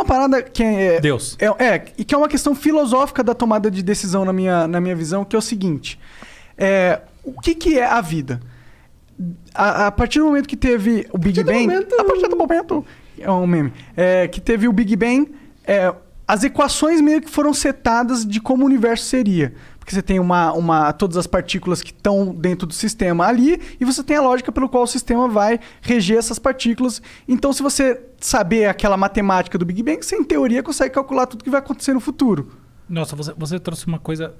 uma parada que é... Deus. E que é uma questão filosófica da tomada de decisão na minha visão, que é o seguinte. O que é a vida? A partir do momento que teve o Big Bang... A partir do momento... É um meme. Que teve o Big Bang... as equações meio que foram setadas de como o universo seria. Porque você tem todas as partículas que estão dentro do sistema ali, e você tem a lógica pelo qual o sistema vai reger essas partículas. Então, se você saber aquela matemática do Big Bang, você, em teoria, consegue calcular tudo que vai acontecer no futuro. Nossa, você trouxe uma coisa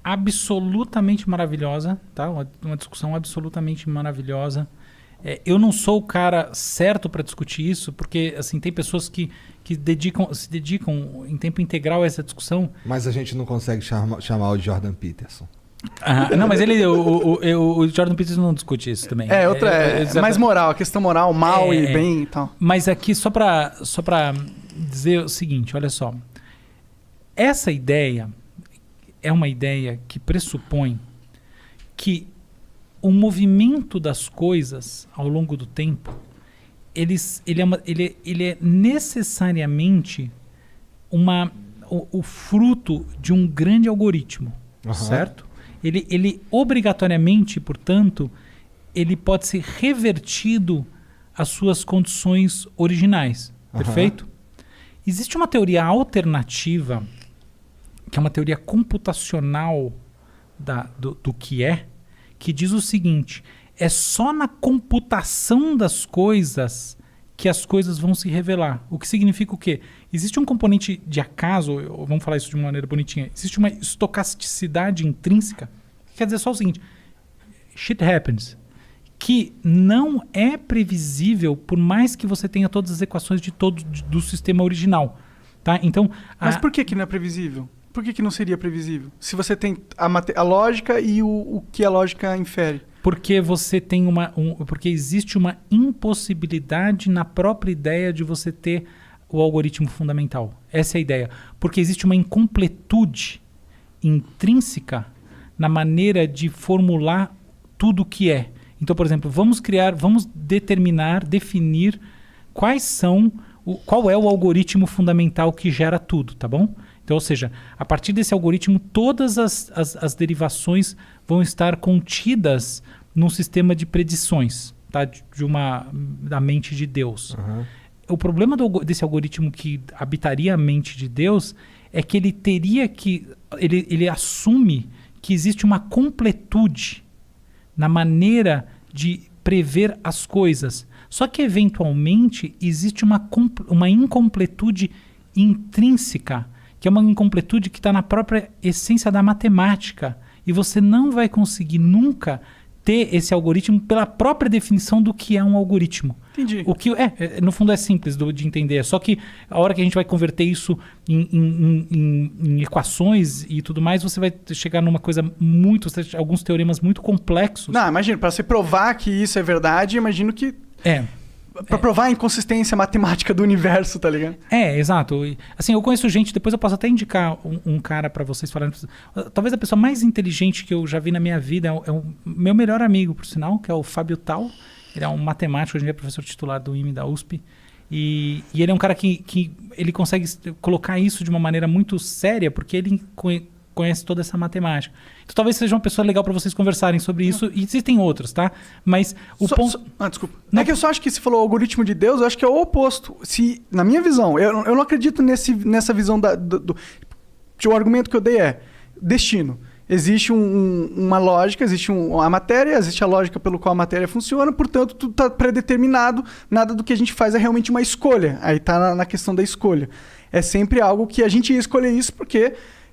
absolutamente maravilhosa, tá? Uma discussão absolutamente maravilhosa. Eu não sou o cara certo para discutir isso, porque assim, tem pessoas que se dedicam em tempo integral a essa discussão. Mas a gente não consegue chamar o Jordan Peterson. Não, mas o Jordan Peterson não discute isso também. É mais moral, a questão moral, mal e bem e tal. Mas aqui, só pra dizer o seguinte, olha só. Essa ideia é uma ideia que pressupõe que o movimento das coisas ao longo do tempo, ele é necessariamente o fruto de um grande algoritmo, certo? Ele obrigatoriamente, portanto, ele pode ser revertido às suas condições originais, perfeito? Existe uma teoria alternativa, que é uma teoria computacional do que diz o seguinte: é só na computação das coisas que as coisas vão se revelar. O que significa o quê? Existe um componente de acaso, vamos falar isso de uma maneira bonitinha, existe uma estocasticidade intrínseca, que quer dizer só o seguinte: shit happens, que não é previsível por mais que você tenha todas as equações do sistema original. Tá? Então, mas por que não é previsível? Por que não seria previsível? Se você tem a lógica e o que a lógica infere. Porque você tem porque existe uma impossibilidade na própria ideia de você ter o algoritmo fundamental. Essa é a ideia. Porque existe uma incompletude intrínseca na maneira de formular tudo o que é. Então, por exemplo, vamos definir qual é o algoritmo fundamental que gera tudo, tá bom? Então, ou seja, a partir desse algoritmo, todas as derivações vão estar contidas num sistema de predições, tá? Da mente de Deus. O problema desse algoritmo que habitaria a mente de Deus é que ele assume que existe uma completude na maneira de prever as coisas. Só que, eventualmente, existe uma incompletude intrínseca, que é uma incompletude que está na própria essência da matemática. E você não vai conseguir nunca ter esse algoritmo pela própria definição do que é um algoritmo. Entendi. O que no fundo é simples de entender. Só que a hora que a gente vai converter isso em equações e tudo mais, você vai chegar numa coisa alguns teoremas muito complexos. Não, imagina, para você provar que isso é verdade, imagino que... Pra provar a inconsistência matemática do universo, tá ligado? Exato. Assim, eu conheço gente, depois eu posso até indicar um cara pra vocês falarem. Talvez a pessoa mais inteligente que eu já vi na minha vida é o meu melhor amigo, por sinal, que é o Fábio Tal. Ele é um matemático, hoje em dia é professor titular do IME da USP. E ele é um cara que ele consegue colocar isso de uma maneira muito séria, porque ele conhece toda essa matemática. Então talvez seja uma pessoa legal para vocês conversarem sobre isso. E existem outras, tá? Mas o ponto... desculpa. Não é que eu só acho que se falou algoritmo de Deus, eu acho que é o oposto. Na minha visão, eu não acredito nessa visão o argumento que eu dei é destino. Existe uma lógica, existe a matéria, existe a lógica pelo qual a matéria funciona, portanto, tudo está predeterminado, nada do que a gente faz é realmente uma escolha. Aí está na questão da escolha. É sempre algo que a gente ia escolher isso porque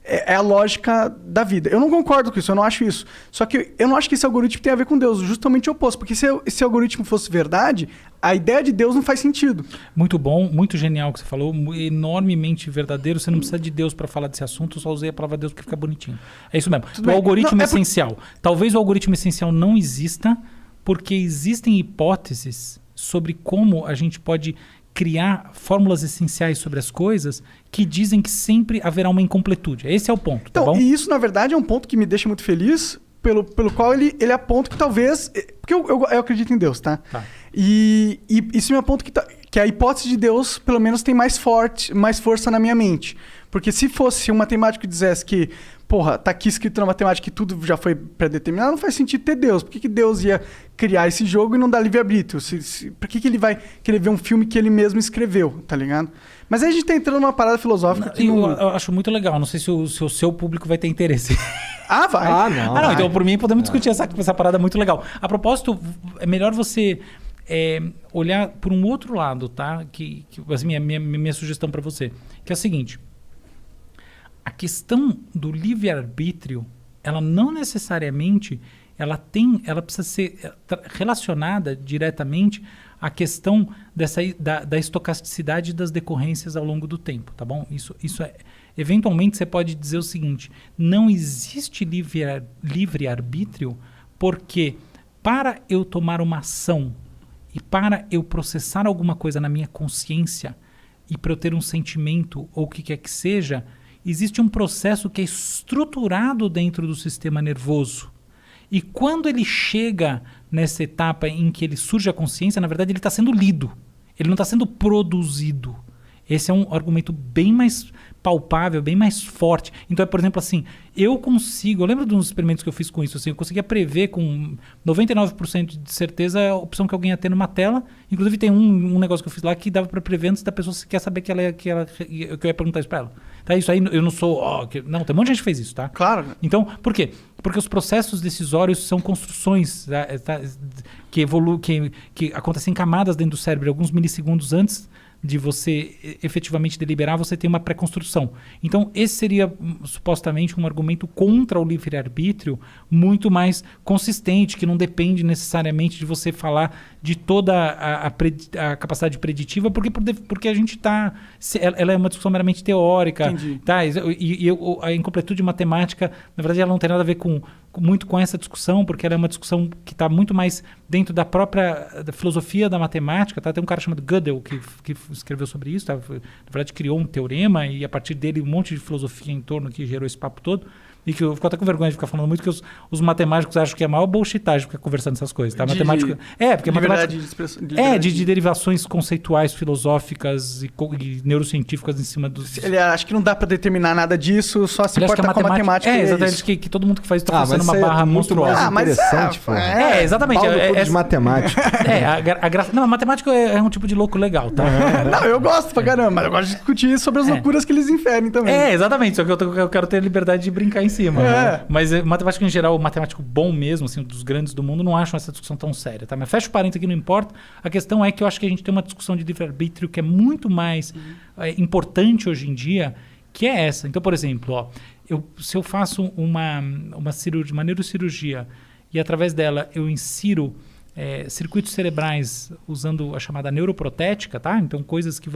é a lógica da vida. Eu não concordo com isso, eu não acho isso. Só que eu não acho que esse algoritmo tem a ver com Deus, justamente o oposto. Porque se esse algoritmo fosse verdade, a ideia de Deus não faz sentido. Muito bom, muito genial o que você falou, enormemente verdadeiro. Você não precisa de Deus para falar desse assunto, eu só usei a palavra Deus porque fica bonitinho. É isso mesmo. O algoritmo essencial. Talvez o algoritmo essencial não exista, porque existem hipóteses sobre como a gente pode criar fórmulas essenciais sobre as coisas que dizem que sempre haverá uma incompletude. Esse é o ponto, tá bom? E isso, na verdade, é um ponto que me deixa muito feliz, pelo qual ele aponta que talvez... Porque eu acredito em Deus, tá? E isso é um ponto que que a hipótese de Deus, pelo menos, tem mais força na minha mente. Porque se fosse um matemático que dissesse que, porra, tá aqui escrito na matemática que tudo já foi pré-determinado, não faz sentido ter Deus. Por que Deus ia criar esse jogo e não dar livre-arbítrio? Por que ele vai querer ver um filme que ele mesmo escreveu, tá ligado? Mas aí a gente tá entrando numa parada filosófica que eu acho muito legal. Não sei se o seu público vai ter interesse. Ah, vai. Ah, não. Não, então por mim podemos discutir essa parada muito legal. A propósito, é melhor você olhar por um outro lado, tá? Que assim, minha sugestão para você, que é o seguinte: a questão do livre-arbítrio, ela não necessariamente ela precisa ser relacionada diretamente à questão da estocasticidade das decorrências ao longo do tempo, tá bom? Isso é. Eventualmente você pode dizer o seguinte: não existe livre-arbítrio porque para eu tomar uma ação e para eu processar alguma coisa na minha consciência e para eu ter um sentimento ou o que quer que seja, existe um processo que é estruturado dentro do sistema nervoso. E quando ele chega nessa etapa em que ele surge a consciência, na verdade ele está sendo lido. Ele não está sendo produzido. Esse é um argumento bem mais palpável, bem mais forte. Então, por exemplo, assim, eu lembro de uns experimentos que eu fiz com isso, assim, eu conseguia prever com 99% de certeza a opção que alguém ia ter numa tela. Inclusive tem um negócio que eu fiz lá que dava para prever antes da pessoa se quer saber que eu ia perguntar isso para ela. Tá, isso aí eu não sou... não, tem um monte de gente que fez isso, tá? Claro. Então, por quê? Porque os processos decisórios são construções que evoluem, que acontecem em camadas dentro do cérebro, alguns milissegundos antes de você efetivamente deliberar, você tem uma pré-construção. Então, esse seria supostamente um argumento contra o livre-arbítrio muito mais consistente, que não depende necessariamente de você falar de toda a capacidade preditiva, porque a gente está... Ela é uma discussão meramente teórica. Entendi. Tá? E a incompletude matemática, na verdade, ela não tem nada a ver muito com essa discussão, porque ela é uma discussão que está muito mais dentro da própria filosofia da matemática. Tá? Tem um cara chamado Gödel que escreveu sobre isso. Tá? Na verdade, criou um teorema e, a partir dele, um monte de filosofia em torno que gerou esse papo todo. E que eu fico até com vergonha de ficar falando muito, que os matemáticos acham que é a maior bullshitagem ficar conversando essas coisas. Tá? Porque a matemática... De derivações conceituais, filosóficas e neurocientíficas em cima dos... Ele acha que não dá pra determinar nada disso, só se importa com a matemática. Exatamente, que todo mundo que faz isso tá forçando uma mas barra muito monstruosa. mais interessante, pô. Exatamente. Paulo de matemática. Não, a matemática é um tipo de louco legal, tá? Não, eu gosto pra caramba, mas eu gosto de discutir sobre as loucuras que eles inferem também. Exatamente, só que eu quero ter liberdade de brincar em cima. Mas matemática em geral, o matemático bom mesmo, assim, dos grandes do mundo, não acham essa discussão tão séria, tá? Mas fecha o parênteses aqui, não importa. A questão é que eu acho que a gente tem uma discussão de livre-arbítrio que é muito mais importante hoje em dia, que é essa. Então, por exemplo, se eu faço uma neurocirurgia e através dela eu insiro circuitos cerebrais usando a chamada neuroprotética, tá? Então, coisas que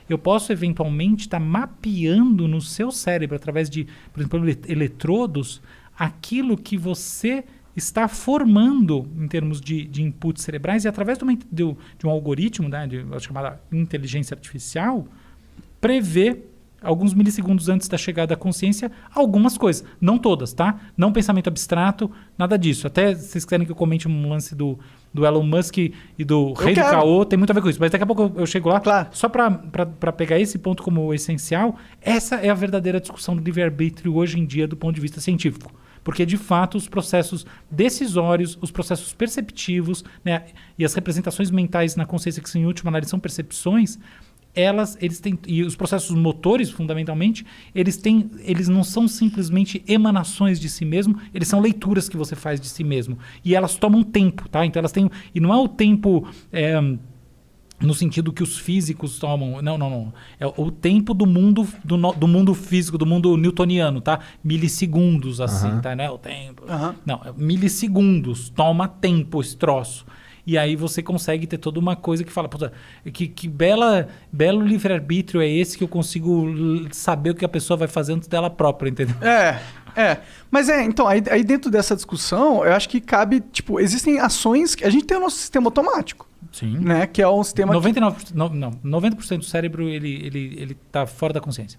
eu posso eventualmente estar mapeando no seu cérebro através de, por exemplo, eletrodos, aquilo que você está formando em termos de inputs cerebrais, e através de um algoritmo, né, de chamada inteligência artificial, prever alguns milissegundos antes da chegada à consciência algumas coisas, não todas, tá? Não pensamento abstrato, nada disso. Até se vocês quiserem que eu comente um lance do Elon Musk e do rei do caô, tem muito a ver com isso. Mas daqui a pouco eu chego lá. Claro. Só para pegar esse ponto como essencial, essa é a verdadeira discussão do livre-arbítrio hoje em dia do ponto de vista científico. Porque, de fato, os processos decisórios, os processos perceptivos, né, e as representações mentais na consciência, que em última análise são percepções, eles têm, e os processos motores, fundamentalmente, eles não são simplesmente emanações de si mesmo, eles são leituras que você faz de si mesmo. E elas tomam tempo, tá? Então elas têm... E não é o tempo... no sentido que os físicos tomam. Não. É o tempo do mundo mundo físico, do mundo newtoniano, tá? Milissegundos, assim, tá? Não é o tempo. Não, é milissegundos. Toma tempo esse troço. E aí você consegue ter toda uma coisa que fala, que belo livre-arbítrio é esse que eu consigo saber o que a pessoa vai fazer antes dela própria, entendeu? Mas então, aí dentro dessa discussão, eu acho que cabe, tipo, existem ações que a gente tem o nosso sistema automático. Sim. Né? Que é um sistema... 90% do cérebro, ele tá fora da consciência.